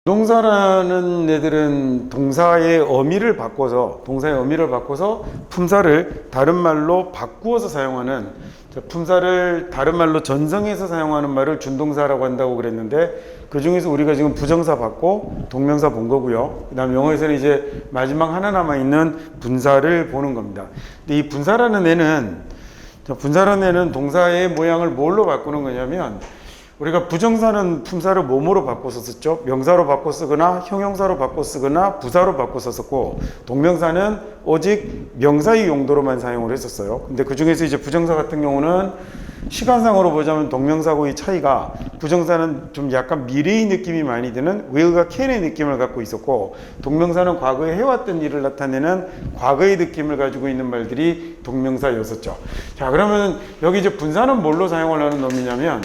동사라는 애들은 동사의 의미를 바꿔서 품사를 다른 말로 바꾸어서 사용하는, 품사를 다른 말로 전성해서 사용하는 말을 준동사라고 한다고 그랬는데, 그 중에서 우리가 지금 부정사 받고 동명사 본 거고요. 그 다음 영어에서는 이제 마지막 하나 남아있는 분사를 보는 겁니다. 근데 이 분사라는 애는 동사의 모양을 뭘로 바꾸는 거냐면, 우리가 부정사는 품사를 뭐뭐로 바꿔서 썼죠? 명사로 바꿔 쓰거나 형용사로 바꿔 쓰거나 부사로 바꿔 썼었고, 동명사는 오직 명사의 용도로만 사용을 했었어요. 근데 그 중에서 이제 부정사 같은 경우는 시간상으로 보자면 동명사하고의 차이가, 부정사는 좀 약간 미래의 느낌이 많이 드는 will과 can의 느낌을 갖고 있었고, 동명사는 과거에 해왔던 일을 나타내는 과거의 느낌을 가지고 있는 말들이 동명사였었죠. 자, 그러면 여기 이제 분사는 뭘로 사용을 하는 놈이냐면,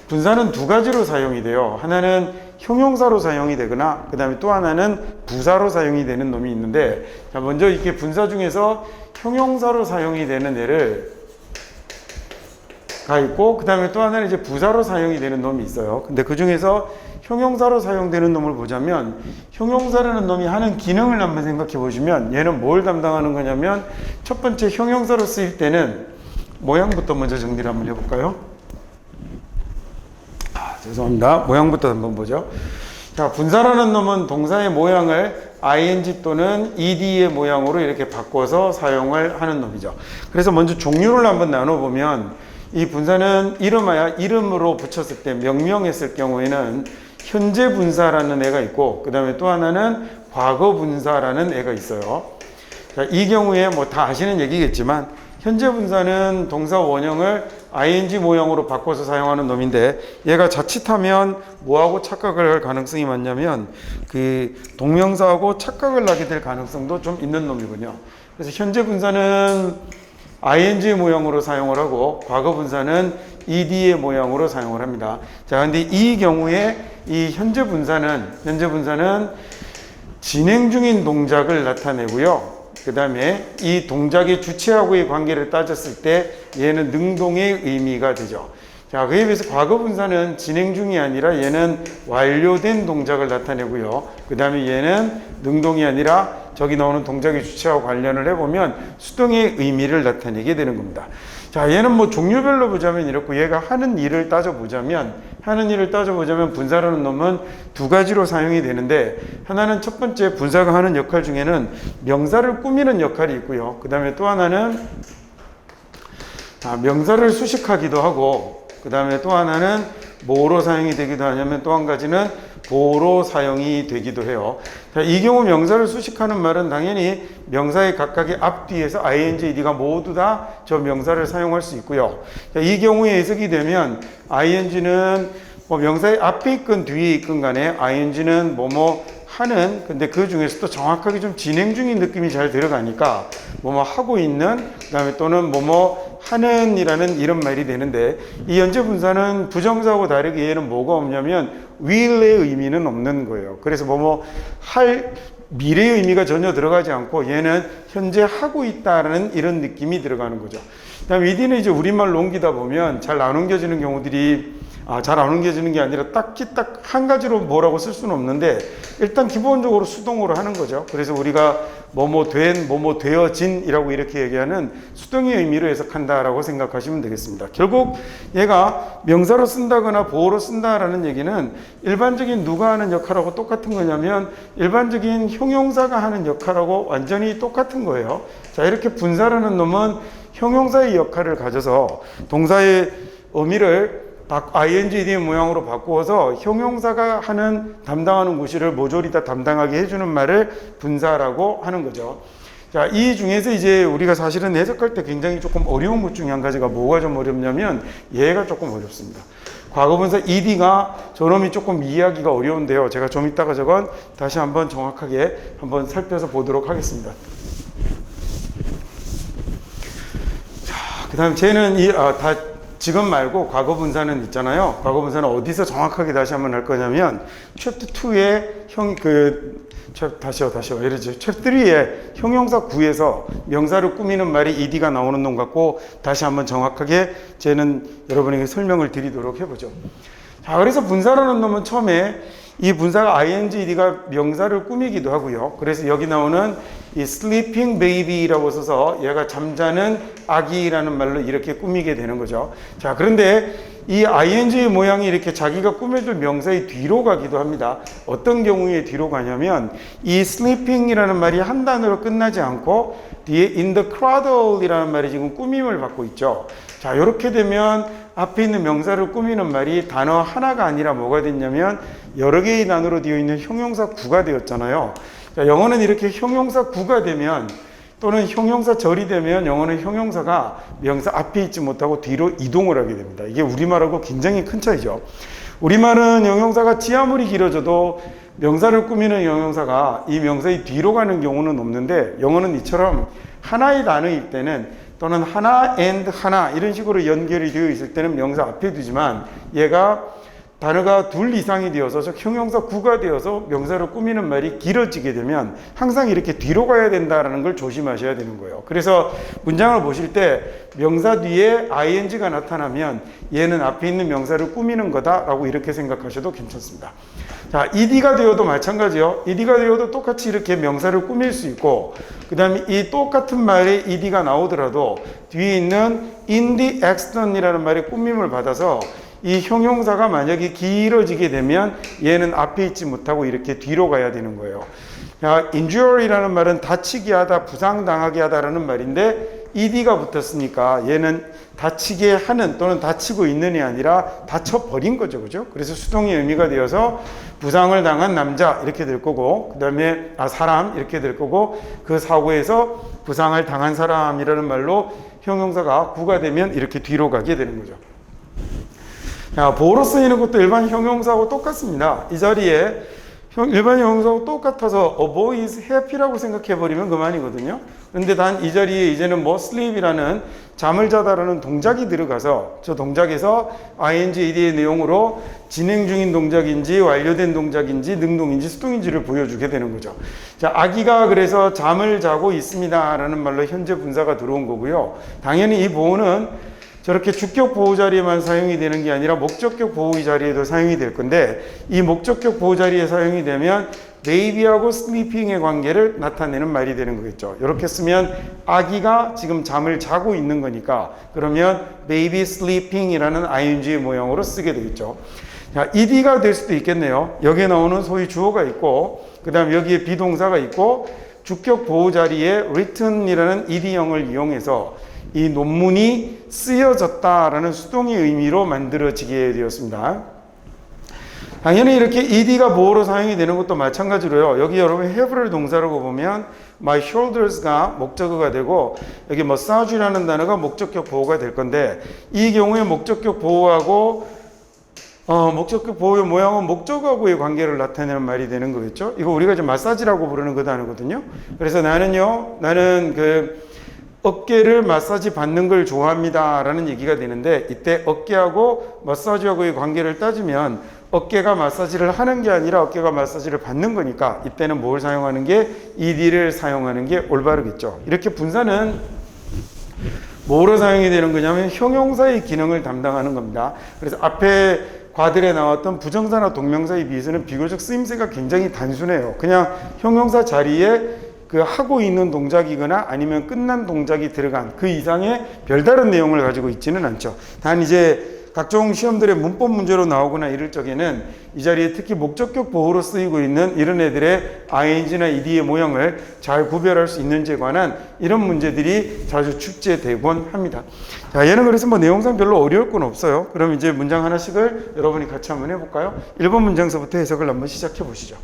분사는 두 가지로 사용이 돼요. 하나는 형용사로 사용이 되거나, 그 다음에 또 하나는 부사로 사용이 되는 놈이 있는데, 자, 먼저 이렇게 분사 중에서 형용사로 사용이 되는 애를 가 있고, 그 다음에 또 하나는 이제 부사로 사용이 되는 놈이 있어요. 근데 그 중에서 형용사로 사용되는 놈을 보자면, 형용사라는 놈이 하는 기능을 한번 생각해 보시면, 얘는 뭘 담당하는 거냐면, 첫 번째 형용사로 쓰일 때는 모양부터 먼저 정리를 한번 해볼까요? 죄송합니다. 모양부터 한번 보죠. 자, 분사라는 놈은 동사의 모양을 ing 또는 ed의 모양으로 이렇게 바꿔서 사용을 하는 놈이죠. 그래서 먼저 종류를 한번 나눠보면, 이 분사는 이름으로 붙였을 때, 명명했을 경우에는 현재 분사라는 애가 있고, 그 다음에 또 하나는 과거 분사라는 애가 있어요. 자, 이 경우에 뭐 다 아시는 얘기겠지만, 현재 분사는 동사 원형을 ing 모양으로 바꿔서 사용하는 놈인데, 얘가 자칫하면 뭐하고 착각을 할 가능성이 많냐면, 그 동명사하고 착각을 하게 될 가능성도 좀 있는 놈이군요. 그래서 현재 분사는 ing 모양으로 사용을 하고, 과거 분사는 ed의 모양으로 사용을 합니다. 자, 근데 이 경우에 이 현재 분사는 진행 중인 동작을 나타내고요. 그 다음에 이 동작의 주체하고의 관계를 따졌을 때 얘는 능동의 의미가 되죠. 자, 그에 비해서 과거 분사는 진행 중이 아니라 얘는 완료된 동작을 나타내고요. 그 다음에 얘는 능동이 아니라 저기 나오는 동작의 주체와 관련을 해보면 수동의 의미를 나타내게 되는 겁니다. 자, 얘는 뭐 종류별로 보자면 이렇고, 얘가 하는 일을 따져보자면 분사라는 놈은 두 가지로 사용이 되는데, 하나는 첫 번째 분사가 하는 역할 중에는 명사를 꾸미는 역할이 있고요. 그 다음에 또 하나는 명사를 수식하기도 하고, 그 다음에 또 하나는 뭐로 사용이 되기도 하냐면, 또 한 가지는 보로 사용이 되기도 해요. 자, 이 경우 명사를 수식하는 말은 당연히 명사의 각각의 앞뒤에서 ing, ed가 모두 다 저 명사를 사용할 수 있고요. 자, 이 경우에 해석이 되면 ing는 뭐 명사의 앞에 있건 뒤에 있건 간에 ing는 뭐뭐 하는, 근데 그 중에서도 정확하게 좀 진행 중인 느낌이 잘 들어가니까 뭐뭐 하고 있는, 그 다음에 또는 뭐뭐 하는 이라는 이런 말이 되는데, 이 현재 분사는 부정사하고 다르게 얘는 뭐가 없냐면 will의 의미는 없는 거예요. 그래서 뭐뭐 할 미래의 의미가 전혀 들어가지 않고, 얘는 현재 하고 있다는 이런 느낌이 들어가는 거죠. 그 다음에 ed는 이제 우리말로 옮기다 보면 잘 안 옮겨지는 경우들이, 잘 안 옮겨지는 게 아니라 딱히 딱 한 가지로 뭐라고 쓸 수는 없는데, 일단 기본적으로 수동으로 하는 거죠. 그래서 우리가 뭐뭐 된, 뭐뭐 되어진 이라고 이렇게 얘기하는 수동의 의미로 해석한다라고 생각하시면 되겠습니다. 결국 얘가 명사로 쓴다거나 보어로 쓴다라는 얘기는 일반적인 누가 하는 역할하고 똑같은 거냐면, 일반적인 형용사가 하는 역할하고 완전히 똑같은 거예요. 자, 이렇게 분사라는 놈은 형용사의 역할을 가져서 동사의 의미를 ing 모양으로 바꾸어서 형용사가 담당하는 구실을 모조리 다 담당하게 해주는 말을 분사라고 하는 거죠. 자, 이 중에서 이제 우리가 사실은 해석할 때 굉장히 조금 어려운 것 중에 한 가지가 뭐가 좀 어렵냐면, 얘가 조금 어렵습니다. 과거분사 ed가 저놈이 조금 이해하기가 어려운데요. 제가 좀 이따가 저건 다시 한번 정확하게 한번 살펴서 보도록 하겠습니다. 자, 그 다음 쟤는 지금 말고 과거 분사는 있잖아요. 과거 분사는 어디서 정확하게 다시 한번 할 거냐면, 챕터 2의 다시요. 예를 들어 챕터 3의 형용사 9에서 명사를 꾸미는 말이 ed가 나오는 놈 같고, 다시 한번 정확하게 쟤는 여러분에게 설명을 드리도록 해보죠. 자, 그래서 분사라는 놈은 처음에 이 분사가 inged가 명사를 꾸미기도 하고요. 그래서 여기 나오는 이 sleeping baby라고 써서 얘가 잠자는 아기라는 말로 이렇게 꾸미게 되는 거죠. 자, 그런데 이 ing의 모양이 이렇게 자기가 꾸며줄 명사의 뒤로 가기도 합니다. 어떤 경우에 뒤로 가냐면 이 sleeping이라는 말이 한 단어로 끝나지 않고 뒤에 in the cradle이라는 말이 지금 꾸밈을 받고 있죠. 자, 이렇게 되면 앞에 있는 명사를 꾸미는 말이 단어 하나가 아니라 뭐가 됐냐면 여러 개의 단어로 되어 있는 형용사 구가 되었잖아요. 자, 영어는 이렇게 형용사 구가 되면 또는 형용사 절이 되면 영어는 형용사가 명사 앞에 있지 못하고 뒤로 이동을 하게 됩니다. 이게 우리말하고 굉장히 큰 차이죠. 우리말은 형용사가 지 아무리 길어져도 명사를 꾸미는 형용사가 이 명사의 뒤로 가는 경우는 없는데 영어는 이처럼 하나의 단어일 때는 또는 하나 and 하나 이런 식으로 연결이 되어 있을 때는 명사 앞에 두지만 얘가 단어가 둘 이상이 되어서 즉 형용사 구가 되어서 명사를 꾸미는 말이 길어지게 되면 항상 이렇게 뒤로 가야 된다는 걸 조심하셔야 되는 거예요. 그래서 문장을 보실 때 명사 뒤에 ing가 나타나면 얘는 앞에 있는 명사를 꾸미는 거다라고 이렇게 생각하셔도 괜찮습니다. 자, ed가 되어도 마찬가지요. ed가 되어도 똑같이 이렇게 명사를 꾸밀 수 있고 그 다음에 이 똑같은 말에 ed가 나오더라도 뒤에 있는 in the accident이라는 말에 꾸밈을 받아서 이 형용사가 만약에 길어지게 되면 얘는 앞에 있지 못하고 이렇게 뒤로 가야 되는 거예요. injury라는 말은 다치게 하다, 부상당하게 하다라는 말인데 ed가 붙었으니까 얘는 다치게 하는 또는 다치고 있는이 아니라 다쳐버린 거죠. 그죠? 그래서 수동의 의미가 되어서 부상을 당한 남자 이렇게 될 거고 그 다음에 사람 이렇게 될 거고 그 사고에서 부상을 당한 사람이라는 말로 형용사가 구가 되면 이렇게 뒤로 가게 되는 거죠. 자, 보어로 쓰이는 것도 일반 형용사하고 똑같습니다. 이 자리에 일반 형용사하고 똑같아서 a boy is happy라고 생각해버리면 그만이거든요. 그런데 단 이 자리에 이제는 뭐 sleep이라는 잠을 자다라는 동작이 들어가서 저 동작에서 ing, ed의 내용으로 진행 중인 동작인지 완료된 동작인지 능동인지 수동인지를 보여주게 되는 거죠. 자, 아기가 그래서 잠을 자고 있습니다 라는 말로 현재 분사가 들어온 거고요. 당연히 이 보어는 저렇게 주격 보호 자리에만 사용이 되는 게 아니라 목적격 보호 자리에도 사용이 될 건데 이 목적격 보호 자리에 사용이 되면 baby하고 sleeping의 관계를 나타내는 말이 되는 거겠죠. 이렇게 쓰면 아기가 지금 잠을 자고 있는 거니까 그러면 baby sleeping이라는 ing의 모양으로 쓰게 되겠죠. 자, ed가 될 수도 있겠네요. 여기에 나오는 소위 주어가 있고 그 다음 여기에 비동사가 있고 주격 보호 자리에 written이라는 ed형을 이용해서 이 논문이 쓰여졌다라는 수동의 의미로 만들어지게 되었습니다. 당연히 이렇게 ed가 보어로 사용이 되는 것도 마찬가지로요. 여기 여러분 have를 동사라고 보면 my shoulders가 목적어가 되고 여기 massage라는 단어가 목적격 보호가 될 건데 이 경우에 목적격 보호하고 목적격 보호의 모양은 목적어하고의 관계를 나타내는 말이 되는 거겠죠. 이거 우리가 지금 마사지라고 부르는 그 단어거든요. 그래서 나는 그 어깨를 마사지 받는 걸 좋아합니다 라는 얘기가 되는데 이때 어깨하고 마사지하고의 관계를 따지면 어깨가 마사지를 하는 게 아니라 어깨가 마사지를 받는 거니까 이때는 뭘 사용하는 게 ed를 사용하는 게 올바르겠죠. 이렇게 분사는 뭐로 사용이 되는 거냐면 형용사의 기능을 담당하는 겁니다. 그래서 앞에 과들에 나왔던 부정사나 동명사에 비해서는 비교적 쓰임새가 굉장히 단순해요. 그냥 형용사 자리에 그 하고 있는 동작이거나 아니면 끝난 동작이 들어간 그 이상의 별다른 내용을 가지고 있지는 않죠. 단 이제 각종 시험들의 문법 문제로 나오거나 이럴 적에는 이 자리에 특히 목적격 보호로 쓰이고 있는 이런 애들의 ing나 ed의 모양을 잘 구별할 수 있는지에 관한 이런 문제들이 자주 출제되곤 합니다. 자, 얘는 그래서 뭐 내용상 별로 어려울 건 없어요. 그럼 이제 문장 하나씩을 여러분이 같이 한번 해볼까요? 1번 문장서부터 해석을 한번 시작해 보시죠.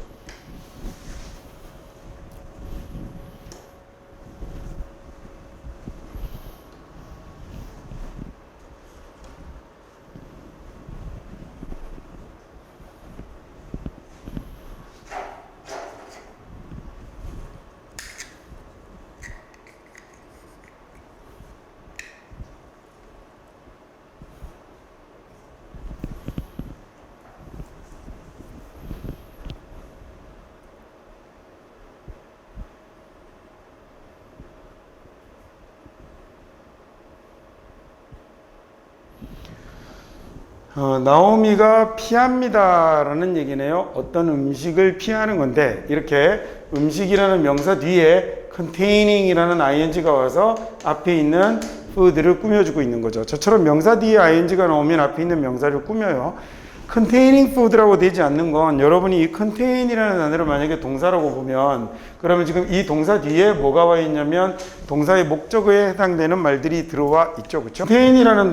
나오미가 피합니다라는 얘기네요. 어떤 음식을 피하는 건데 이렇게 음식이라는 명사 뒤에 containing-이라는 ing가 와서 앞에 있는 food를 꾸며주고 있는 거죠. 저처럼 명사 뒤에 ing가 나오면 앞에 있는 명사를 꾸며요. containing food라고 되지 않는 건 여러분이 이 contain이라는 단어를 만약에 동사라고 보면 그러면 지금 이 동사 뒤에 뭐가 와 있냐면 동사의 목적어에 해당되는 말들이 들어와 있죠. 그렇죠? contain이라는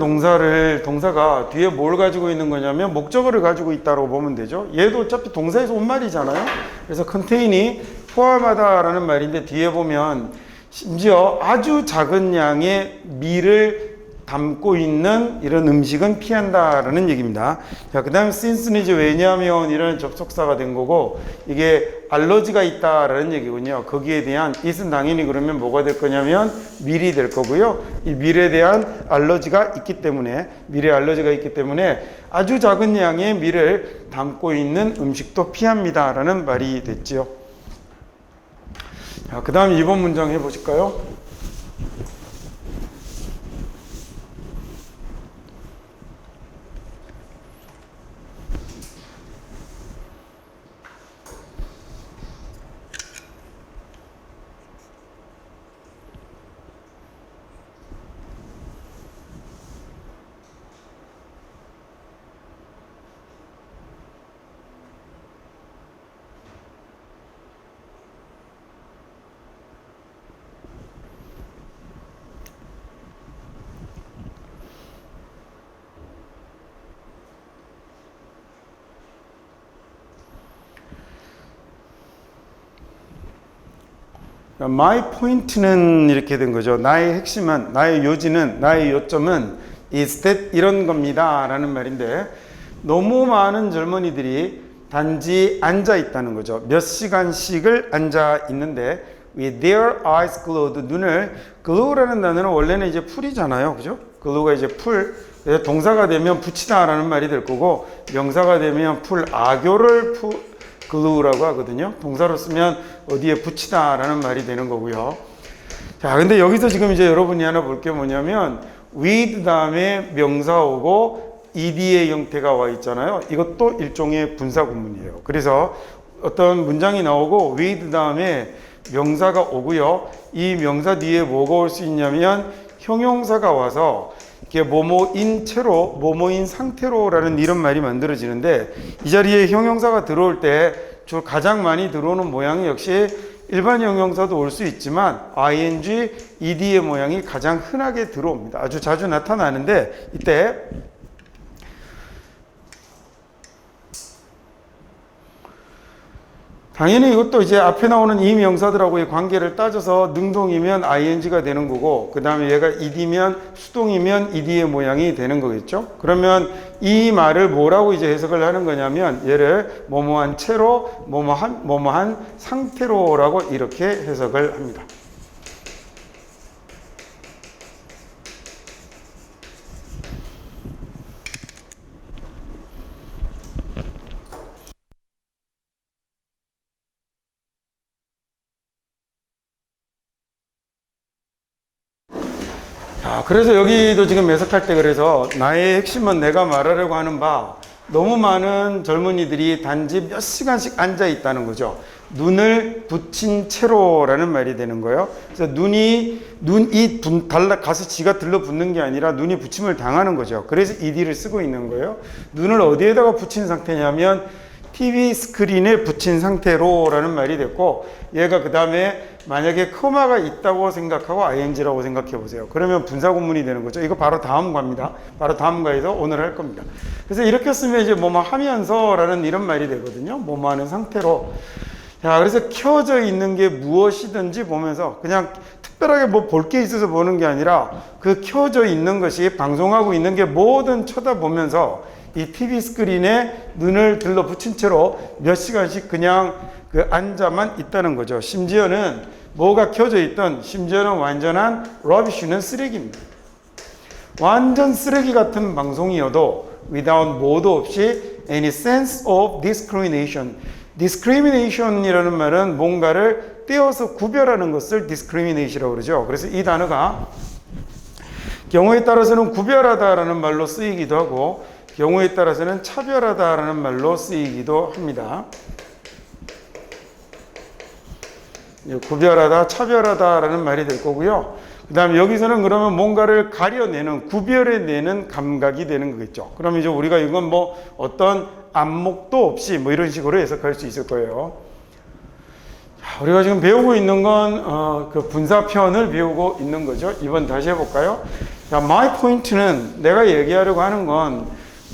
동사가 뒤에 뭘 가지고 있는 거냐면 목적어를 가지고 있다고 보면 되죠. 얘도 어차피 동사에서 온 말이잖아요. 그래서 contain이 포함하다라는 말인데 뒤에 보면 심지어 아주 작은 양의 밀을 담고 있는 이런 음식은 피한다라는 얘기입니다. 자, 그 다음 since는 이제 왜냐하면 이라는 접속사가 된 거고 이게 알러지가 있다라는 얘기군요. 거기에 대한 it은 당연히 그러면 뭐가 될 거냐면 밀이 될 거고요. 이 밀에 대한 알러지가 있기 때문에 밀에 알러지가 있기 때문에 아주 작은 양의 밀을 담고 있는 음식도 피합니다라는 말이 됐지요. 자, 그 다음 2번 문장 해보실까요? My point는 이렇게 된 거죠. 나의 핵심은, 나의 요지는, 나의 요점은 is that 이런 겁니다 라는 말인데 너무 많은 젊은이들이 단지 앉아 있다는 거죠. 몇 시간씩을 앉아 있는데 with their eyes glued, 눈을 glue라는 단어는 원래는 이제 풀이잖아요. 그죠? glue가 이제 풀, 동사가 되면 붙이다 라는 말이 될 거고 명사가 되면 풀, 악교를 glue라고 하거든요. 동사로 쓰면 어디에 붙이다 라는 말이 되는 거고요. 자, 근데 여기서 지금 이제 여러분이 하나 볼 게 뭐냐면 with 다음에 명사 오고 ed의 형태가 와 있잖아요. 이것도 일종의 분사 구문이에요. 그래서 어떤 문장이 나오고 with 다음에 명사가 오고요. 이 명사 뒤에 뭐가 올 수 있냐면 형용사가 와서 이게 뭐뭐인 채로, 뭐뭐인 상태로라는 이런 말이 만들어지는데 이 자리에 형용사가 들어올 때 가장 많이 들어오는 모양이 역시 일반 형용사도 올 수 있지만 ing, ed의 모양이 가장 흔하게 들어옵니다. 아주 자주 나타나는데 이때 당연히 이것도 이제 앞에 나오는 이 명사들하고의 관계를 따져서 능동이면 ing가 되는 거고 그 다음에 얘가 ed면 수동이면 ed의 모양이 되는 거겠죠. 그러면 이 말을 뭐라고 이제 해석을 하는 거냐면 얘를 뭐뭐한 채로 뭐뭐한 상태로라고 이렇게 해석을 합니다. 그래서 여기도 지금 해석할 때 그래서 나의 핵심은 내가 말하려고 하는 바 너무 많은 젊은이들이 단지 몇 시간씩 앉아 있다는 거죠. 눈을 붙인 채로라는 말이 되는 거예요. 그래서 가서 지가 들러붙는 게 아니라 눈이 붙임을 당하는 거죠. 그래서 ed를 쓰고 있는 거예요. 눈을 어디에다가 붙인 상태냐면 TV 스크린에 붙인 상태로라는 말이 됐고 얘가 그 다음에 만약에 커마가 있다고 생각하고 ing라고 생각해 보세요. 그러면 분사 구문이 되는 거죠. 이거 바로 다음 과입니다. 바로 다음 과에서 오늘 할 겁니다. 그래서 이렇게 쓰면 이제 뭐뭐 하면서라는 이런 말이 되거든요. 뭐뭐 하는 상태로. 자, 그래서 켜져 있는 게 무엇이든지 보면서 그냥 특별하게 뭐 볼 게 있어서 보는 게 아니라 그 켜져 있는 것이 방송하고 있는 게 뭐든 쳐다보면서 이 TV 스크린에 눈을 들러붙인 채로 몇 시간씩 그냥 그 앉아만 있다는 거죠. 심지어는 뭐가 켜져 있던 심지어는 완전한 러비쉬는 쓰레기입니다. 완전 쓰레기 같은 방송이어도 without 뭐도 없이 any sense of discrimination. discrimination이라는 말은 뭔가를 떼어서 구별하는 것을 discrimination이라고 그러죠. 그래서 이 단어가 경우에 따라서는 구별하다라는 말로 쓰이기도 하고 경우에 따라서는 차별하다라는 말로 쓰이기도 합니다. 구별하다, 차별하다라는 말이 될 거고요. 그 다음에 여기서는 그러면 뭔가를 가려내는, 구별해내는 감각이 되는 거겠죠. 그럼 이제 우리가 이건 뭐 어떤 안목도 없이 뭐 이런 식으로 해석할 수 있을 거예요. 자, 우리가 지금 배우고 있는 건 그 분사편을 배우고 있는 거죠. 이번 다시 해볼까요? 자, my point는 내가 얘기하려고 하는 건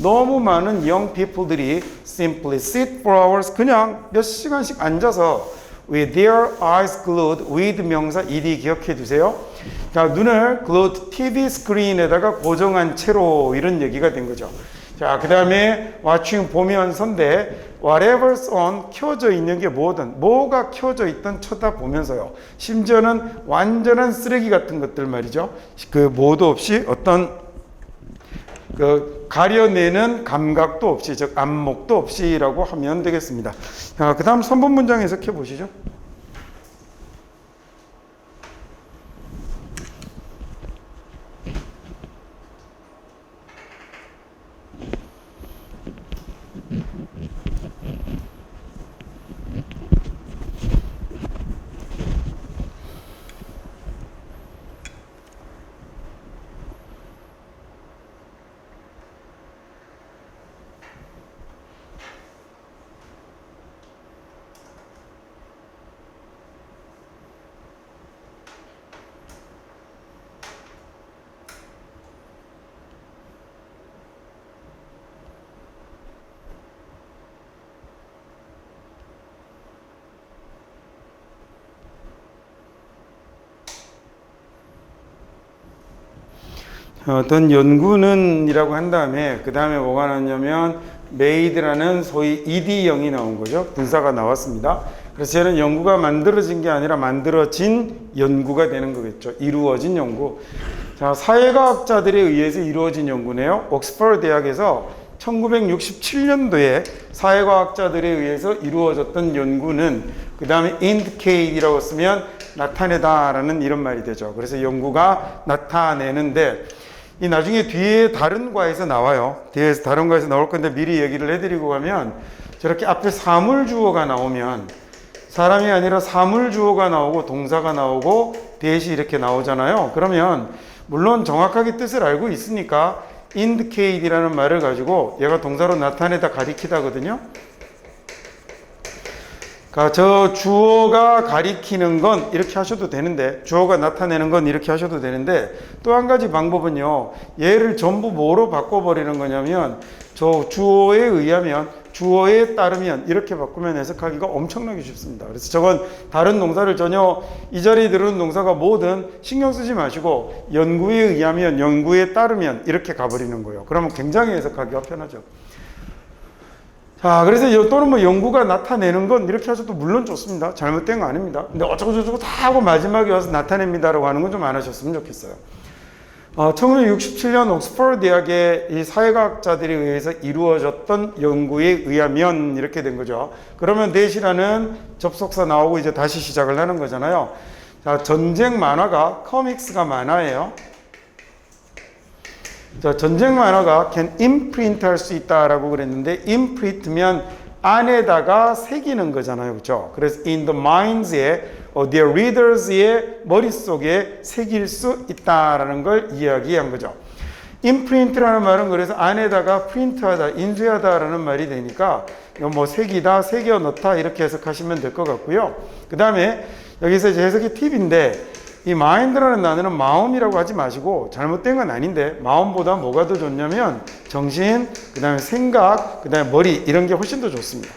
너무 많은 young people들이 simply sit for hours 그냥 몇 시간씩 앉아서 with their eyes glued with 명사 ed 기억해 두세요. 자, 눈을 glued TV 스크린에다가 고정한 채로 이런 얘기가 된 거죠. 자, 그 다음에 watching 보면서인데 whatever's on 켜져 있는 게 뭐든 뭐가 켜져 있든 쳐다보면서요. 심지어는 완전한 쓰레기 같은 것들 말이죠. 그 뭐도 없이 어떤 그 가려내는 감각도 없이 즉 안목도 없이라고 하면 되겠습니다. 자, 그 다음 3번 문장 해석해 보시죠. 어떤 연구는 이라고 한 다음에 그 다음에 뭐가 나왔냐면 made라는 소위 ed형이 나온 거죠. 분사가 나왔습니다. 그래서 저는 연구가 만들어진 게 아니라 만들어진 연구가 되는 거겠죠. 이루어진 연구. 자, 사회과학자들에 의해서 이루어진 연구네요. 옥스퍼드 대학에서 1967년도에 사회과학자들에 의해서 이루어졌던 연구는 그 다음에 indicate이라고 쓰면 나타내다라는 이런 말이 되죠. 그래서 연구가 나타내는데 이 나중에 뒤에 다른 과에서 나와요. 뒤에서 다른 과에서 나올 건데 미리 얘기를 해드리고 가면 저렇게 앞에 사물주어가 나오면 사람이 아니라 사물주어가 나오고 동사가 나오고 대시 이렇게 나오잖아요. 그러면 물론 정확하게 뜻을 알고 있으니까 indicate이라는 말을 가지고 얘가 동사로 나타내다 가리키다거든요. 그러니까 저 주어가 가리키는 건 이렇게 하셔도 되는데 주어가 나타내는 건 이렇게 하셔도 되는데 또 한 가지 방법은요. 얘를 전부 뭐로 바꿔버리는 거냐면 저 주어에 의하면 주어에 따르면 이렇게 바꾸면 해석하기가 엄청나게 쉽습니다. 그래서 저건 다른 동사를 전혀 이 자리에 들어오는 동사가 뭐든 신경 쓰지 마시고 연구에 의하면 연구에 따르면 이렇게 가버리는 거예요. 그러면 굉장히 해석하기가 편하죠. 자, 그래서 또는 뭐 연구가 나타내는 건 이렇게 하셔도 물론 좋습니다. 잘못된 거 아닙니다. 근데 어쩌고저쩌고 다 하고 마지막에 와서 나타냅니다라고 하는 건 좀 안 하셨으면 좋겠어요. 1967년 옥스퍼드 대학의 이 사회과학자들에 의해서 이루어졌던 연구에 의하면 이렇게 된 거죠. 그러면 대시라는 접속사 나오고 이제 다시 시작을 하는 거잖아요. 자, 전쟁 만화가 코믹스가 만화예요. 자, 전쟁 만화가 can imprint 할 수 있다라고 그랬는데 imprint면 안에다가 새기는 거잖아요. 그렇죠? 그래서 in the minds의 their readers의 머릿속에 새길 수 있다라는 걸 이야기한 거죠. imprint라는 말은 그래서 안에다가 프린트하다, 인쇄하다라는 말이 되니까 뭐 새기다, 새겨 넣다 이렇게 해석하시면 될 것 같고요. 그 다음에 여기서 이제 해석이 팁인데 이 mind라는 단어는 마음이라고 하지 마시고 잘못된 건 아닌데 마음보다 뭐가 더 좋냐면 정신, 그 다음에 생각, 그 다음에 머리 이런 게 훨씬 더 좋습니다.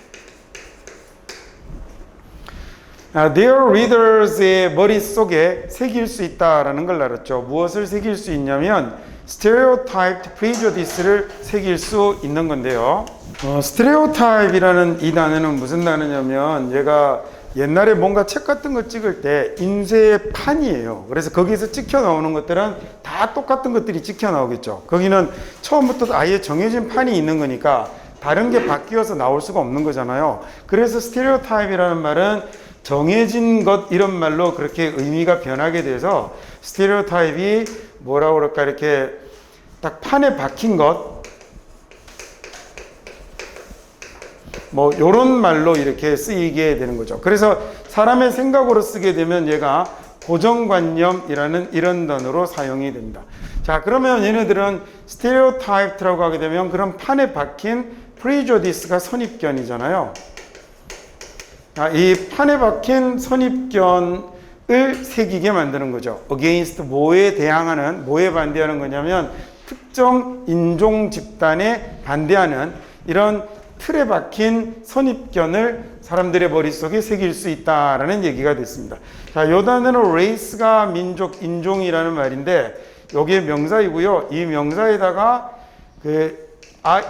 Their readers의 머릿속에 새길 수 있다라는 걸 알았죠. 무엇을 새길 수 있냐면 stereotyped prejudice를 새길 수 있는 건데요. stereotype이라는 이 단어는 무슨 단어냐면 얘가 옛날에 뭔가 책 같은 거 찍을 때 인쇄판이에요. 그래서 거기서 찍혀 나오는 것들은 다 똑같은 것들이 찍혀 나오겠죠. 거기는 처음부터 아예 정해진 판이 있는 거니까 다른 게 바뀌어서 나올 수가 없는 거잖아요. 그래서 스테레오타입이라는 말은 정해진 것 이런 말로 그렇게 의미가 변하게 돼서 스테레오타입이 뭐라고 그럴까 이렇게 딱 판에 박힌 것 뭐 요런 말로 이렇게 쓰이게 되는 거죠. 그래서 사람의 생각으로 쓰게 되면 얘가 고정관념이라는 이런 단어로 사용이 됩니다. 자, 그러면 얘네들은 스테레오타입라고 하게 되면 그런 판에 박힌 프리저디스가 선입견이잖아요. 자, 이 판에 박힌 선입견을 새기게 만드는 거죠. against 뭐에 대항하는, 뭐에 반대하는 거냐면 특정 인종 집단에 반대하는 이런 틀에 박힌 선입견을 사람들의 머릿속에 새길 수 있다라는 얘기가 됐습니다. 자, 요 단어는 race가 민족, 인종이라는 말인데 여기에 명사이고요. 이 명사에다가 그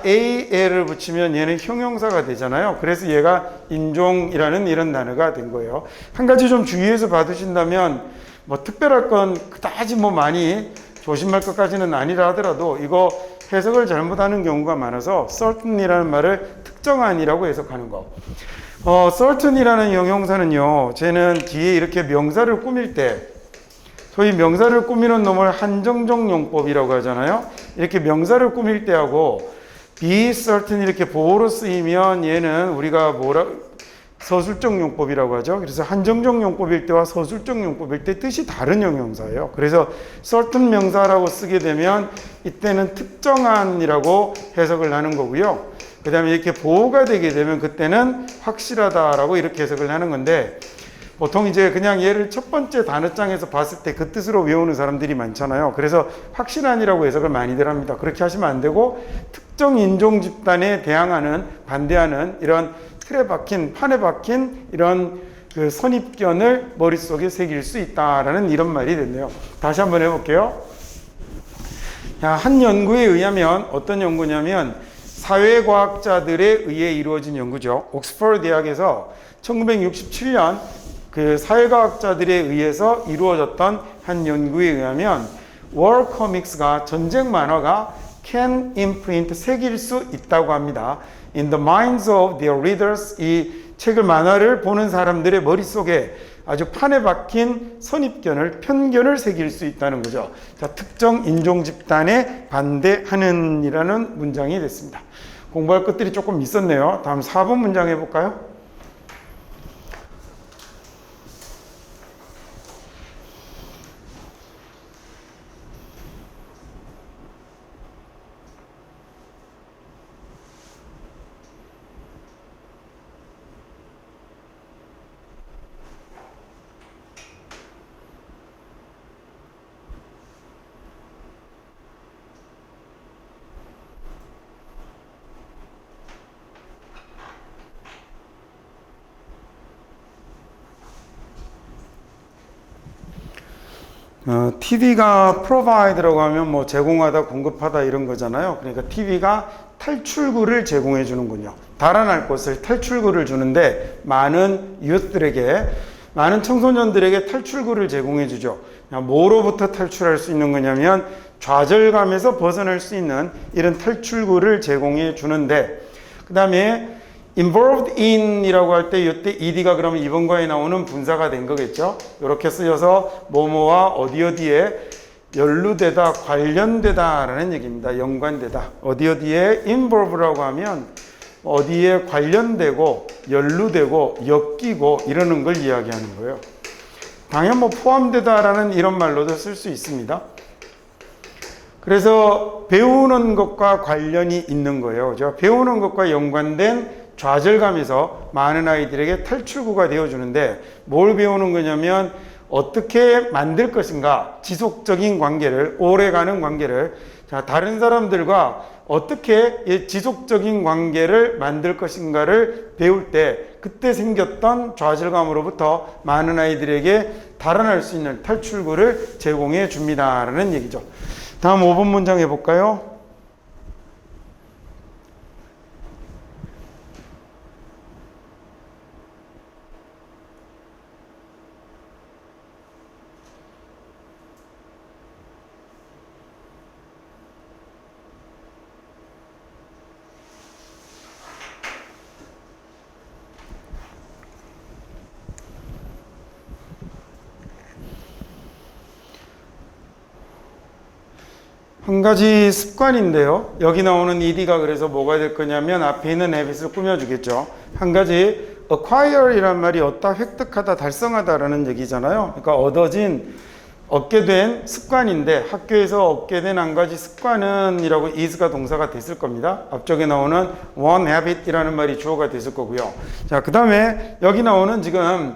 AL을 붙이면 얘는 형용사가 되잖아요. 그래서 얘가 인종이라는 이런 단어가 된 거예요. 한 가지 좀 주의해서 봐두신다면 뭐 특별할 건 그다지 뭐 많이 조심할 것까지는 아니라 하더라도 이거 해석을 잘못하는 경우가 많아서 certain이라는 말을 특정한이라고 해석하는 거. certain이라는 형용사는요, 쟤는 뒤에 이렇게 명사를 꾸밀 때, 소위 명사를 꾸미는 놈을 한정적 용법이라고 하잖아요. 이렇게 명사를 꾸밀 때하고 be certain 이렇게 보호로 쓰이면 얘는 우리가 서술적 용법이라고 하죠. 그래서 한정적 용법일 때와 서술적 용법일 때 뜻이 다른 형용사예요. 그래서 certain 명사라고 쓰게 되면 이때는 특정한이라고 해석을 하는 거고요. 그 다음에 이렇게 보호가 되게 되면 그때는 확실하다라고 이렇게 해석을 하는 건데, 보통 이제 그냥 얘를 첫 번째 단어장에서 봤을 때 그 뜻으로 외우는 사람들이 많잖아요. 그래서 확실한이라고 해석을 많이들 합니다. 그렇게 하시면 안 되고 특정 인종 집단에 대항하는, 반대하는 이런 틀에 박힌, 판에 박힌 이런 그 선입견을 머릿속에 새길 수 있다라는 이런 말이 됐네요. 다시 한번 해볼게요. 한 연구에 의하면, 어떤 연구냐면 사회과학자들에 의해 이루어진 연구죠. 옥스퍼드 대학에서 1967년 그 사회과학자들에 의해서 이루어졌던 한 연구에 의하면 월 코믹스가, 전쟁 만화가 can imprint, 새길 수 있다고 합니다. In the minds of their readers, 이 책을, 만화를 보는 사람들의 머릿속에 아주 판에 박힌 선입견을, 편견을 새길 수 있다는 거죠. 자, 특정 인종 집단에 반대하는 이라는 문장이 됐습니다. 공부할 것들이 조금 있었네요. 다음 4번 문장 해볼까요? TV가 provide라고 하면 뭐 제공하다, 공급하다 이런 거잖아요. 그러니까 TV가 탈출구를 제공해 주는군요. 달아날 곳을, 탈출구를 주는데 많은 유ث들에게, 많은 청소년들에게 탈출구를 제공해 주죠. 뭐로부터 탈출할 수 있는 거냐면 좌절감에서 벗어날 수 있는 이런 탈출구를 제공해 주는데, 그 다음에 involved in 이라고 할 때 이때 ed가 그러면 이번 과에 나오는 분사가 된 거겠죠. 이렇게 쓰여서 뭐뭐와 어디 어디에 연루되다, 관련되다 라는 얘기입니다. 연관되다. 어디 어디에 involve라고 하면 어디에 관련되고 연루되고 엮이고 이러는 걸 이야기하는 거예요. 당연 뭐 포함되다 라는 이런 말로도 쓸 수 있습니다. 그래서 배우는 것과 관련이 있는 거예요. 그죠? 배우는 것과 연관된 좌절감에서 많은 아이들에게 탈출구가 되어주는데, 뭘 배우는 거냐면 어떻게 만들 것인가, 지속적인 관계를, 오래가는 관계를, 자, 다른 사람들과 어떻게 지속적인 관계를 만들 것인가를 배울 때 그때 생겼던 좌절감으로부터 많은 아이들에게 달아날 수 있는 탈출구를 제공해 줍니다라는 얘기죠. 다음 5번 문장 해볼까요? 한 가지 습관인데요. 여기 나오는 ed가 그래서 뭐가 될 거냐면 앞에 있는 habit을 꾸며주겠죠. 한 가지 acquire이란 말이 얻다, 획득하다, 달성하다라는 얘기잖아요. 그러니까 얻게 된 습관인데 학교에서 얻게 된 한 가지 습관은 이라고 is가 동사가 됐을 겁니다. 앞쪽에 나오는 one habit이라는 말이 주어가 됐을 거고요. 자, 그 다음에 여기 나오는 지금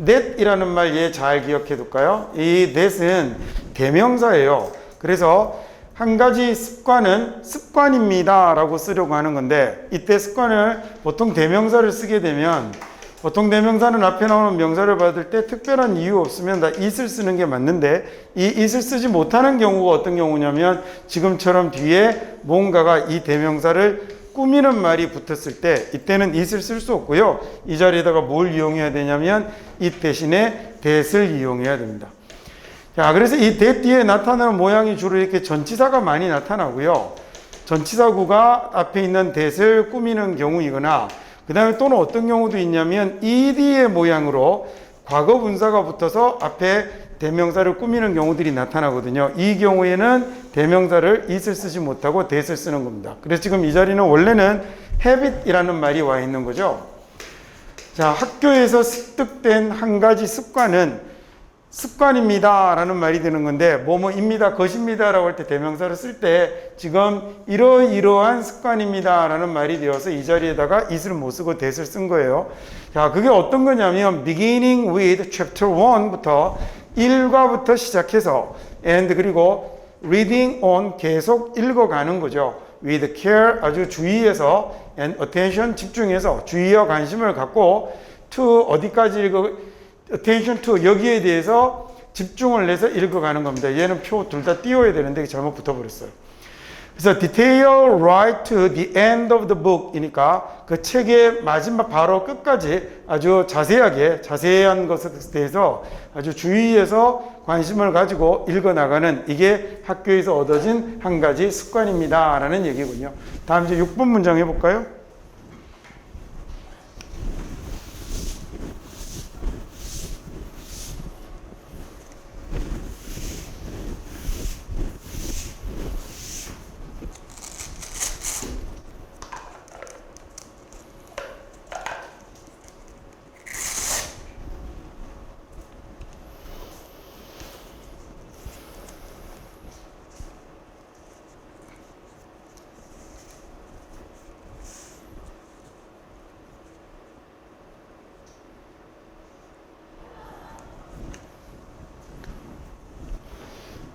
that이라는 말 얘 잘 기억해 둘까요? 이 that은 대명사예요. 그래서 한 가지 습관은 습관입니다 라고 쓰려고 하는 건데 이때 습관을 보통 대명사를 쓰게 되면 보통 대명사는 앞에 나오는 명사를 받을 때 특별한 이유 없으면 다 it을 쓰는 게 맞는데 이 it을 쓰지 못하는 경우가 어떤 경우냐면 지금처럼 뒤에 뭔가가 이 대명사를 꾸미는 말이 붙었을 때 이때는 it을 쓸 수 없고요. 이 자리에다가 뭘 이용해야 되냐면 it 대신에 that을 이용해야 됩니다. 자, 그래서 이 that 뒤에 나타나는 모양이 주로 이렇게 전치사가 많이 나타나고요. 전치사구가 앞에 있는 that을 꾸미는 경우이거나 그 다음에 또는 어떤 경우도 있냐면 ed의 모양으로 과거 분사가 붙어서 앞에 대명사를 꾸미는 경우들이 나타나거든요. 이 경우에는 대명사를 it을 쓰지 못하고 that을 쓰는 겁니다. 그래서 지금 이 자리는 원래는 habit이라는 말이 와 있는 거죠. 자, 학교에서 습득된 한 가지 습관은 습관입니다 라는 말이 되는 건데 뭐뭐입니다, 것입니다 라고 할 때 대명사를 쓸 때 지금 이러이러한 습관입니다 라는 말이 되어서 이 자리에다가 it을 못 쓰고 that을 쓴 거예요. 자, 그게 어떤 거냐면 beginning with chapter 1부터 1과부터 시작해서 and 그리고 reading on 계속 읽어가는 거죠. with care 아주 주의해서 and attention 집중해서 주의와 관심을 갖고 to 어디까지 attention to 여기에 대해서 집중을 내서 읽어가는 겁니다. 얘는 표 둘 다 띄워야 되는데 잘못 붙어버렸어요. 그래서 detail right to the end of the book 이니까 그 책의 마지막 바로 끝까지 아주 자세한 것에 대해서 아주 주의해서 관심을 가지고 읽어나가는 이게 학교에서 얻어진 한 가지 습관입니다 라는 얘기군요. 다음 이제 6번 문장 해볼까요?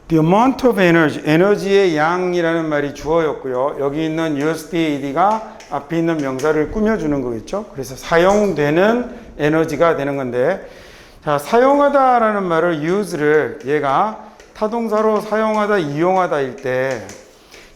The amount of energy, 에너지의 양이라는 말이 주어였고요. 여기 있는 USDAD가 앞에 있는 명사를 꾸며주는 거겠죠. 그래서 사용되는 에너지가 되는 건데, 자, 사용하다라는 말을 use를 얘가 타동사로 사용하다, 이용하다일 때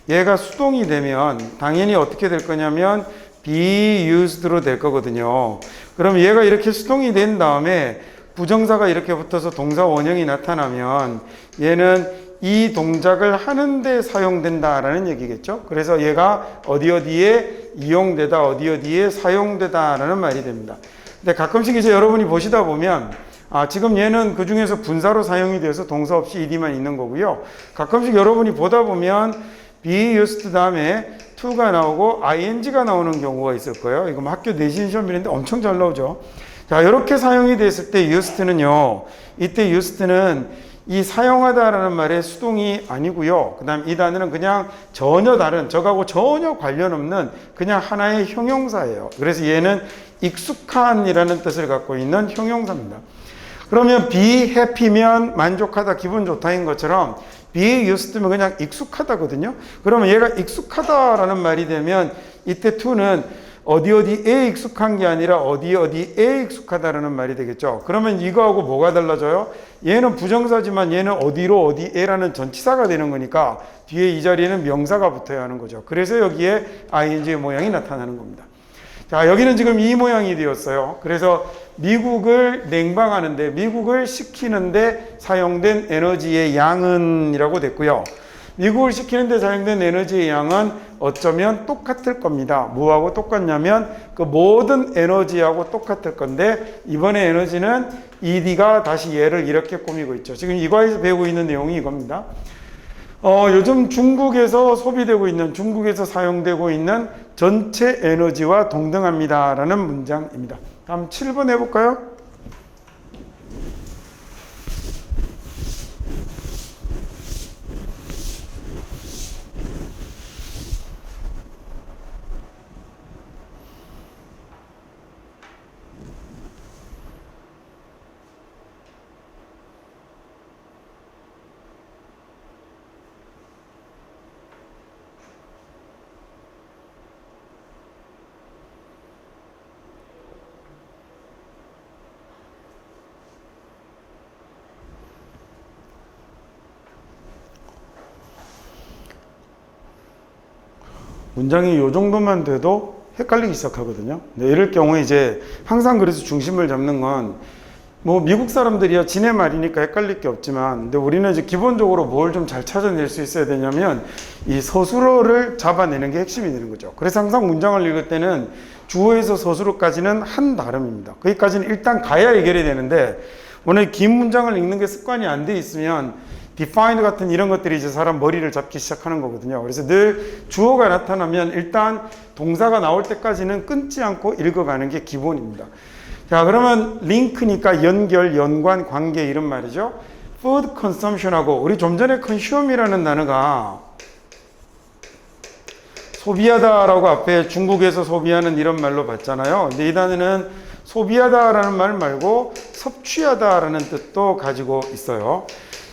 얘가 수동이 되면 당연히 어떻게 될 거냐면 be used로 될 거거든요. 그럼 얘가 이렇게 수동이 된 다음에 부정사가 이렇게 붙어서 동사 원형이 나타나면 얘는 이 동작을 하는데 사용된다라는 얘기겠죠. 그래서 얘가 어디에 이용되다, 어디에 사용되다라는 말이 됩니다. 근데 가끔씩 이제 여러분이 보시다 보면 지금 얘는 그 중에서 분사로 사용이 되어서 동사 없이 ed만 있는 거고요. 가끔씩 여러분이 보다 보면 be used 다음에 to가 나오고 ing가 나오는 경우가 있을 거예요. 이거 학교 내신 시험인데 엄청 잘 나오죠. 자, 이렇게 사용이 됐을 때 used는요. 이때 used는 이 사용하다라는 말의 수동이 아니고요. 그 다음 이 단어는 그냥 전혀 다른, 저하고 전혀 관련 없는 그냥 하나의 형용사예요. 그래서 얘는 익숙한이라는 뜻을 갖고 있는 형용사입니다. 그러면 be happy면 만족하다, 기분 좋다인 것처럼 be used면 그냥 익숙하다거든요. 그러면 얘가 익숙하다라는 말이 되면 이때 to는 어디에 익숙한 게 아니라 어디에 익숙하다라는 말이 되겠죠. 그러면 이거하고 뭐가 달라져요? 얘는 부정사지만 얘는 어디에라는 전치사가 되는 거니까 뒤에 이 자리에는 명사가 붙어야 하는 거죠. 그래서 여기에 ing 모양이 나타나는 겁니다. 자, 여기는 지금 이 모양이 되었어요. 그래서 미국을 냉방하는데, 미국을 식히는데 사용된 에너지의 양은 이라고 됐고요. 미국을 식히는데 사용된 에너지의 양은 어쩌면 똑같을 겁니다. 뭐하고 똑같냐면 그 모든 에너지하고 똑같을 건데 이번에 에너지는 ED가 다시 얘를 이렇게 꾸미고 있죠. 지금 이과에서 배우고 있는 내용이 이겁니다. 요즘 중국에서 소비되고 있는, 중국에서 사용되고 있는 전체 에너지와 동등합니다. 라는 문장입니다. 다음 7번 해볼까요? 문장이 이 정도만 돼도 헷갈리기 시작하거든요. 네, 이럴 경우에 이제 항상 그래서 중심을 잡는 건 뭐 미국 사람들이야 지네 말이니까 헷갈릴 게 없지만, 근데 우리는 이제 기본적으로 뭘 좀 잘 찾아낼 수 있어야 되냐면 이 서술어를 잡아내는 게 핵심이 되는 거죠. 그래서 항상 문장을 읽을 때는 주어에서 서술어까지는 한 다름입니다. 거기까지는 일단 가야 해결이 되는데, 오늘 긴 문장을 읽는 게 습관이 안 돼 있으면 defined 같은 이런 것들이 이제 사람 머리를 잡기 시작하는 거거든요. 그래서 늘 주어가 나타나면 일단 동사가 나올 때까지는 끊지 않고 읽어가는 게 기본입니다. 자, 그러면 링크니까 연결, 연관, 관계 이런 말이죠. food consumption하고 우리 좀 전에 consume이라는 단어가 소비하다라고 앞에 중국에서 소비하는 이런 말로 봤잖아요. 근데 이 단어는 소비하다라는 말 말고 섭취하다라는 뜻도 가지고 있어요.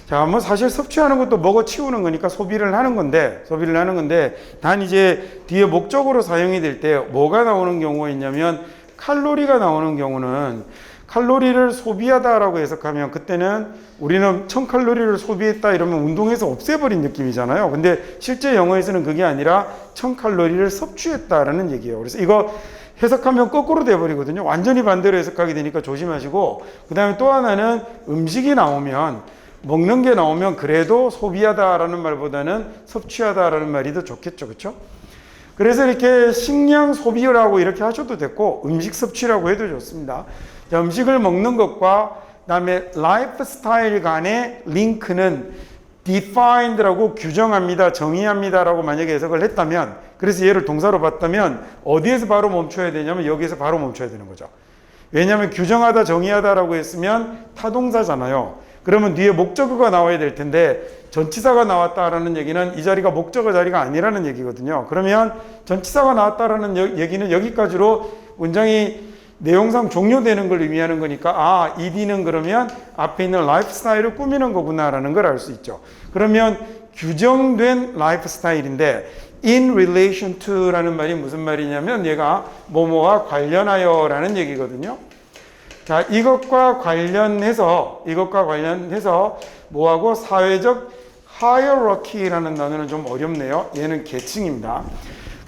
자, 뭐 사실 섭취하는 것도 먹어 치우는 거니까 소비를 하는 건데, 단 이제 뒤에 목적으로 사용이 될 때 뭐가 나오는 경우가 있냐면 칼로리가 나오는 경우는 칼로리를 소비하다라고 해석하면 그때는 우리는 1000칼로리를 소비했다 이러면 운동해서 없애버린 느낌이잖아요. 근데 실제 영어에서는 그게 아니라 1000칼로리를 섭취했다라는 얘기예요. 그래서 이거 해석하면 거꾸로 돼버리거든요. 완전히 반대로 해석하게 되니까 조심하시고, 그 다음에 또 하나는 음식이 나오면, 먹는 게 나오면 그래도 소비하다라는 말보다는 섭취하다라는 말이 더 좋겠죠. 그렇죠? 그래서 이렇게 식량 소비라고 이렇게 하셔도 됐고 음식 섭취라고 해도 좋습니다. 자, 음식을 먹는 것과 그다음에 라이프 스타일 간의 링크는 defined라고 규정합니다, 정의합니다라고 만약에 해석을 했다면, 그래서 얘를 동사로 봤다면 어디에서 바로 멈춰야 되냐면 여기에서 바로 멈춰야 되는 거죠. 왜냐하면 규정하다, 정의하다라고 했으면 타동사잖아요. 그러면 뒤에 목적어가 나와야 될 텐데 전치사가 나왔다라는 얘기는 이 자리가 목적어 자리가 아니라는 얘기거든요. 그러면 전치사가 나왔다라는 얘기는 여기까지로 문장이 내용상 종료되는 걸 의미하는 거니까, ED는 그러면 앞에 있는 라이프 스타일을 꾸미는 거구나라는 걸 알 수 있죠. 그러면 규정된 라이프 스타일인데 in relation to라는 말이 무슨 말이냐면 얘가 뭐뭐와 관련하여라는 얘기거든요. 자, 이것과 관련해서 뭐하고 사회적 hierarchy라는 단어는 좀 어렵네요. 얘는 계층입니다.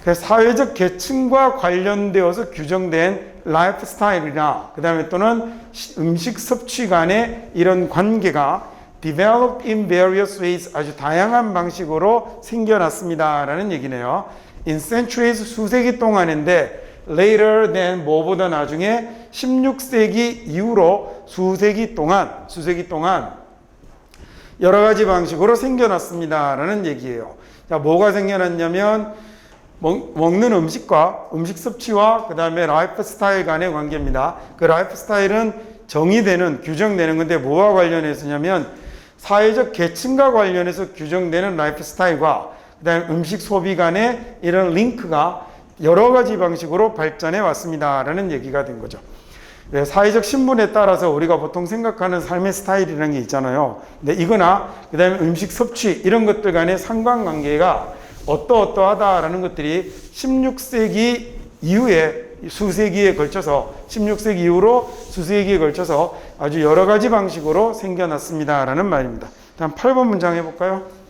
그래서 사회적 계층과 관련되어서 규정된 라이프 스타일이나 그 다음에 또는 음식 섭취 간의 이런 관계가 developed in various ways, 아주 다양한 방식으로 생겨났습니다 라는 얘기네요. in centuries, 수세기 동안인데 later than 뭐보다 나중에 16세기 이후로 수세기 동안 여러 가지 방식으로 생겨났습니다 라는 얘기예요. 자, 뭐가 생겨났냐면 먹는 음식과 음식 섭취와 그 다음에 라이프 스타일 간의 관계입니다. 그 라이프 스타일은 정의되는, 규정되는 건데 뭐와 관련해서냐면 사회적 계층과 관련해서 규정되는 라이프 스타일과 그 다음에 음식 소비 간의 이런 링크가 여러 가지 방식으로 발전해 왔습니다 라는 얘기가 된 거죠. 네, 사회적 신분에 따라서 우리가 보통 생각하는 삶의 스타일이라는 게 있잖아요. 근데 이거나 그 다음에 음식 섭취 이런 것들 간의 상관관계가 어떠어떠하다라는 것들이 16세기 이후에 수세기에 걸쳐서 16세기 이후로 수세기에 걸쳐서 아주 여러 가지 방식으로 생겨났습니다 라는 말입니다. 다음 8번 문장 해볼까요?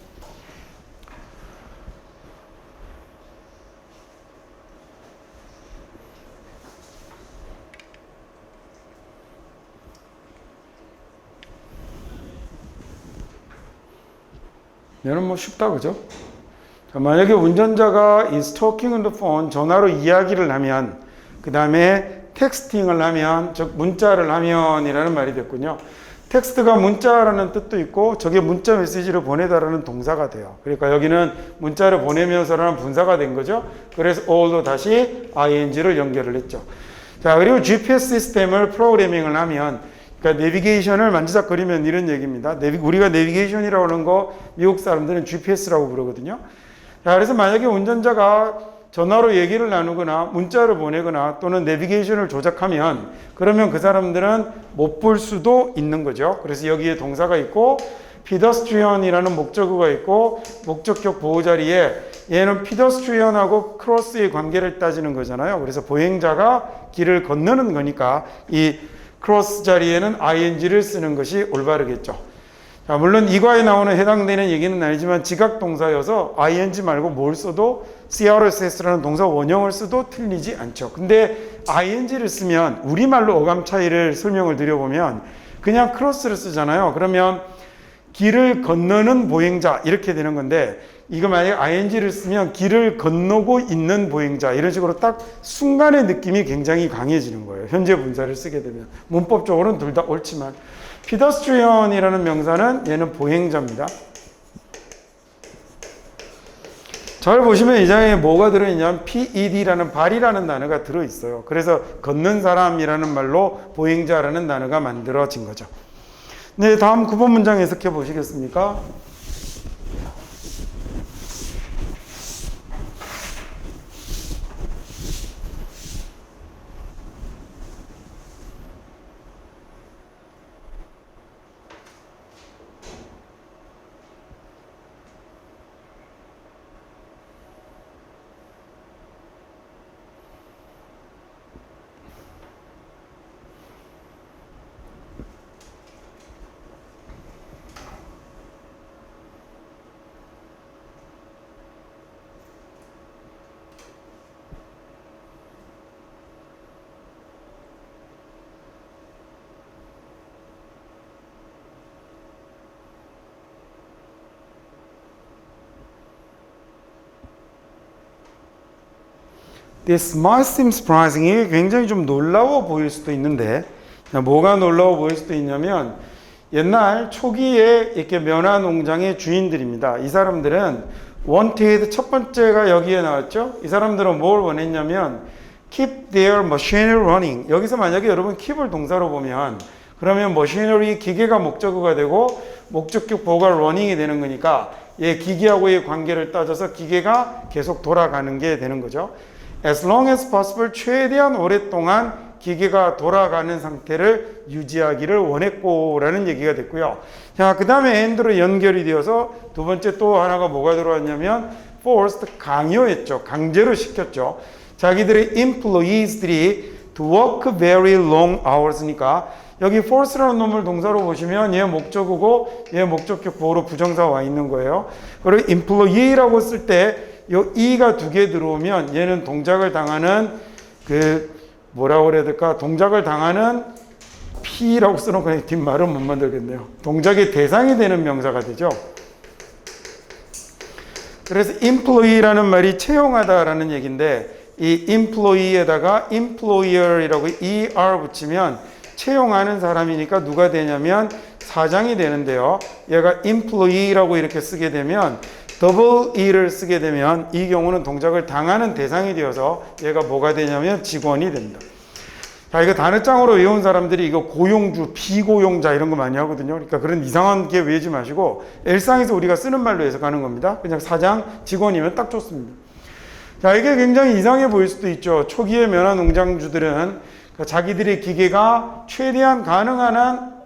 얘는 뭐 쉽다, 그죠? 자, 만약에 운전자가 is talking on the phone, 전화로 이야기를 하면, 그 다음에 텍스팅을 하면, 즉 문자를 하면 이라는 말이 됐군요. 텍스트가 문자라는 뜻도 있고 저게 문자 메시지를 보내다라는 동사가 돼요. 그러니까 여기는 문자를 보내면서라는 분사가 된 거죠. 그래서 all도 다시 ing를 연결을 했죠. 자, 그리고 GPS 시스템을 프로그래밍을 하면, 그러니까 내비게이션을 만지작거리면 이런 얘기입니다. 우리가 내비게이션이라고 하는 거 미국 사람들은 GPS라고 부르거든요. 자, 그래서 만약에 운전자가 전화로 얘기를 나누거나 문자를 보내거나 또는 내비게이션을 조작하면 그러면 그 사람들은 못 볼 수도 있는 거죠. 그래서 여기에 동사가 있고 pedestrian이라는 목적어가 있고 목적격 보호 자리에 얘는 pedestrian하고 cross의 관계를 따지는 거잖아요. 그래서 보행자가 길을 건너는 거니까 이 cross 자리에는 ing를 쓰는 것이 올바르겠죠. 자, 물론 이과에 나오는 해당되는 얘기는 아니지만 지각 동사여서 ing 말고 뭘 써도 CRSS라는 동사 원형을 써도 틀리지 않죠. 근데 ing를 쓰면 우리말로 어감 차이를 설명을 드려보면 그냥 크로스를 쓰잖아요. 그러면 길을 건너는 보행자 이렇게 되는 건데 이거 만약에 ing를 쓰면 길을 건너고 있는 보행자 이런 식으로 딱 순간의 느낌이 굉장히 강해지는 거예요. 현재 분사를 쓰게 되면. 문법적으로는 둘 다 옳지만 pedestrian이라는 명사는 얘는 보행자입니다. 잘 보시면 이 장에 뭐가 들어있냐면 ped라는 발이라는 단어가 들어있어요. 그래서 걷는 사람이라는 말로 보행자라는 단어가 만들어진 거죠. 네, 다음 9번 문장 해석해 보시겠습니까? This might seem surprising. 이게 굉장히 좀 놀라워 보일 수도 있는데 뭐가 놀라워 보일 수도 있냐면 옛날 초기에 이렇게 면화 농장의 주인들입니다. 이 사람들은 wanted 첫 번째가 여기에 나왔죠. 이 사람들은 뭘 원했냐면 keep their machinery running. 여기서 만약에 여러분 keep을 동사로 보면 그러면 machinery 기계가 목적어가 되고 목적격 보호가 running이 되는 거니까 얘 기계하고의 관계를 따져서 기계가 계속 돌아가는 게 되는 거죠. As long as possible 최대한 오랫동안 기계가 돌아가는 상태를 유지하기를 원했고 라는 얘기가 됐고요. 자, 그 다음에 and로 연결이 되어서 두 번째 또 하나가 뭐가 들어왔냐면 forced 강요했죠. 강제로 시켰죠. 자기들의 employees들이 to work very long hours니까 여기 force라는 놈을 동사로 보시면 얘 목적어고 얘 목적격 보호로 부정사 와 있는 거예요. 그리고 employee라고 쓸 때 요 e가 두 개 들어오면 얘는 동작을 당하는 뭐라고 그래야 될까? 동작을 당하는 P라고 써놓고 그냥 뒷말은 못 만들겠네요. 동작의 대상이 되는 명사가 되죠. 그래서 employee라는 말이 채용하다라는 얘기인데 이 employee에다가 employer이라고 er 붙이면 채용하는 사람이니까 누가 되냐면 사장이 되는데요. 얘가 employee라고 이렇게 쓰게 되면 더블 E를 쓰게 되면 이 경우는 동작을 당하는 대상이 되어서 얘가 뭐가 되냐면 직원이 됩니다. 자, 이거 단어장으로 외운 사람들이 이거 고용주, 비고용자 이런 거 많이 하거든요. 그러니까 그런 이상한 게 외우지 마시고 일상에서 우리가 쓰는 말로 해석하는 겁니다. 그냥 사장, 직원이면 딱 좋습니다. 자, 이게 굉장히 이상해 보일 수도 있죠. 초기의 면화 농장주들은 자기들의 기계가 최대한 가능한 한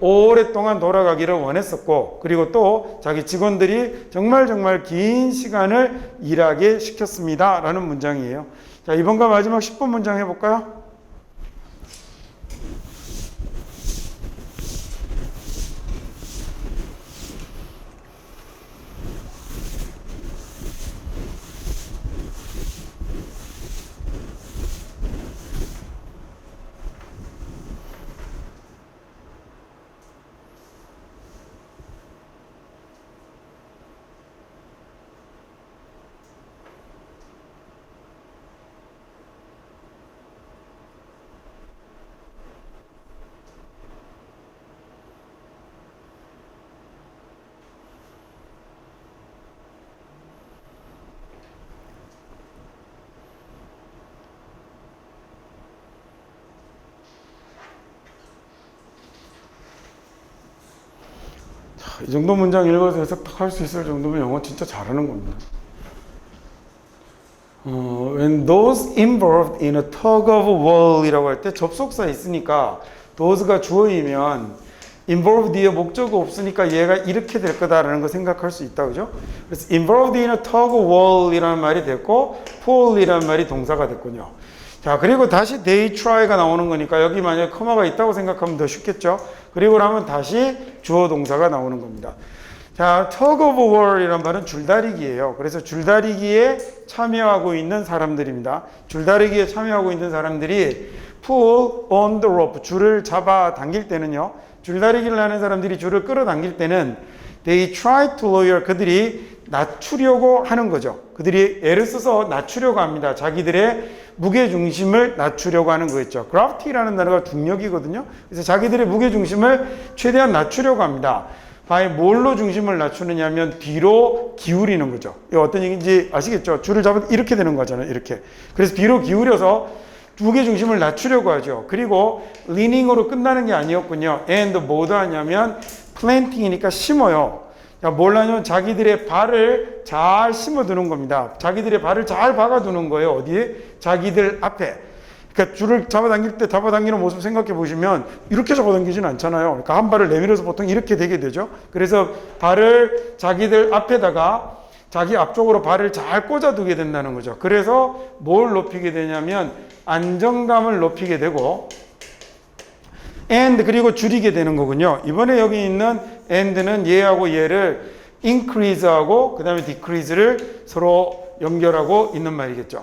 오랫동안 돌아가기를 원했었고 그리고 또 자기 직원들이 정말 긴 시간을 일하게 시켰습니다 라는 문장이에요. 자, 이번과 마지막 10번 문장 해볼까요? 이 정도 문장 읽어서 해석 딱 할 수 있을 정도면 영어 진짜 잘하는 겁니다. When those involved in a tug of war이라고 할 때 접속사 있으니까 those가 주어이면 involved 뒤에 목적어 없으니까 얘가 이렇게 될 거다라는 거 생각할 수 있다, 그죠? 그래서 involved in a tug of war이라는 말이 됐고 pull이라는 말이 동사가 됐군요. 자, 그리고 다시 they try가 나오는 거니까 여기 만약에 커마가 있다고 생각하면 더 쉽겠죠? 그리고 나면 다시 주어 동사가 나오는 겁니다. 자, tug of war이란 말은 줄다리기예요. 그래서 줄다리기에 참여하고 있는 사람들입니다. 줄다리기에 참여하고 있는 사람들이 pull on the rope, 줄을 잡아 당길 때는요. 줄다리기를 하는 사람들이 줄을 끌어당길 때는 they try to lower, 그들이 낮추려고 하는 거죠. 그들이 애를 써서 낮추려고 합니다. 자기들의 무게중심을 낮추려고 하는 거였죠. gravity라는 단어가 중력이거든요. 그래서 자기들의 무게중심을 최대한 낮추려고 합니다. by 뭘로 중심을 낮추느냐면 뒤로 기울이는 거죠. 이거 어떤 얘기인지 아시겠죠? 줄을 잡으면 이렇게 되는 거잖아요. 이렇게. 그래서 뒤로 기울여서 무게중심을 낮추려고 하죠. 그리고 leaning으로 끝나는 게 아니었군요. and 뭐도 하냐면 planting이니까 심어요. 뭘 하냐면 자기들의 발을 잘 심어두는 겁니다. 자기들의 발을 잘 박아두는 거예요. 어디에? 자기들 앞에. 그러니까 줄을 잡아당길 때 잡아당기는 모습 생각해 보시면 이렇게 잡아당기지는 않잖아요. 그러니까 한 발을 내밀어서 보통 이렇게 되게 되죠. 그래서 발을 자기들 앞에다가 자기 앞쪽으로 발을 잘 꽂아두게 된다는 거죠. 그래서 뭘 높이게 되냐면 안정감을 높이게 되고 and 그리고 줄이게 되는 거군요. 이번에 여기 있는 and는 얘하고 얘를 increase하고 그 다음에 decrease를 서로 연결하고 있는 말이겠죠.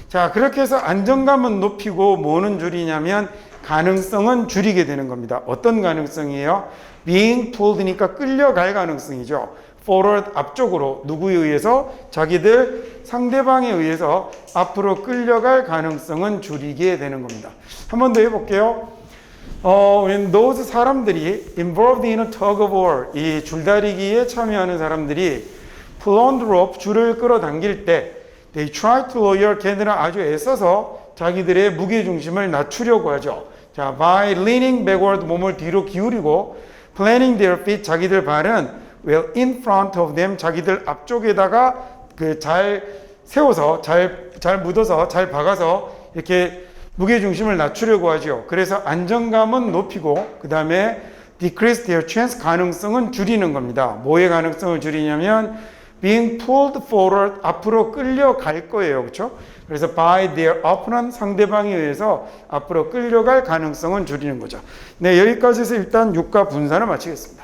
자, 그렇게 해서 안정감은 높이고 뭐는 줄이냐면 가능성은 줄이게 되는 겁니다. 어떤 가능성이에요? being pulled니까 끌려갈 가능성이죠. forward 앞쪽으로 누구에 의해서? 자기들 상대방에 의해서 앞으로 끌려갈 가능성은 줄이게 되는 겁니다. 한 번 더 해볼게요. when those 사람들이 involved in a tug of war, 이 줄다리기에 참여하는 사람들이 pull on the rope, 줄을 끌어당길 때 they try to lower, 걔들은 아주 애써서 자기들의 무게중심을 낮추려고 하죠. 자, by leaning backward, 몸을 뒤로 기울이고 planting their feet, 자기들 발은 well in front of them, 자기들 앞쪽에다가 잘 세워서 잘 묻어서 잘 박아서 이렇게 무게중심을 낮추려고 하죠. 그래서 안정감은 높이고 그 다음에 decrease their chance, 가능성은 줄이는 겁니다. 뭐의 가능성을 줄이냐면 being pulled forward, 앞으로 끌려갈 거예요. 그렇죠? 그래서 by their opponent, 상대방에 의해서 앞으로 끌려갈 가능성은 줄이는 거죠. 네, 여기까지 해서 일단 육가 분산을 마치겠습니다.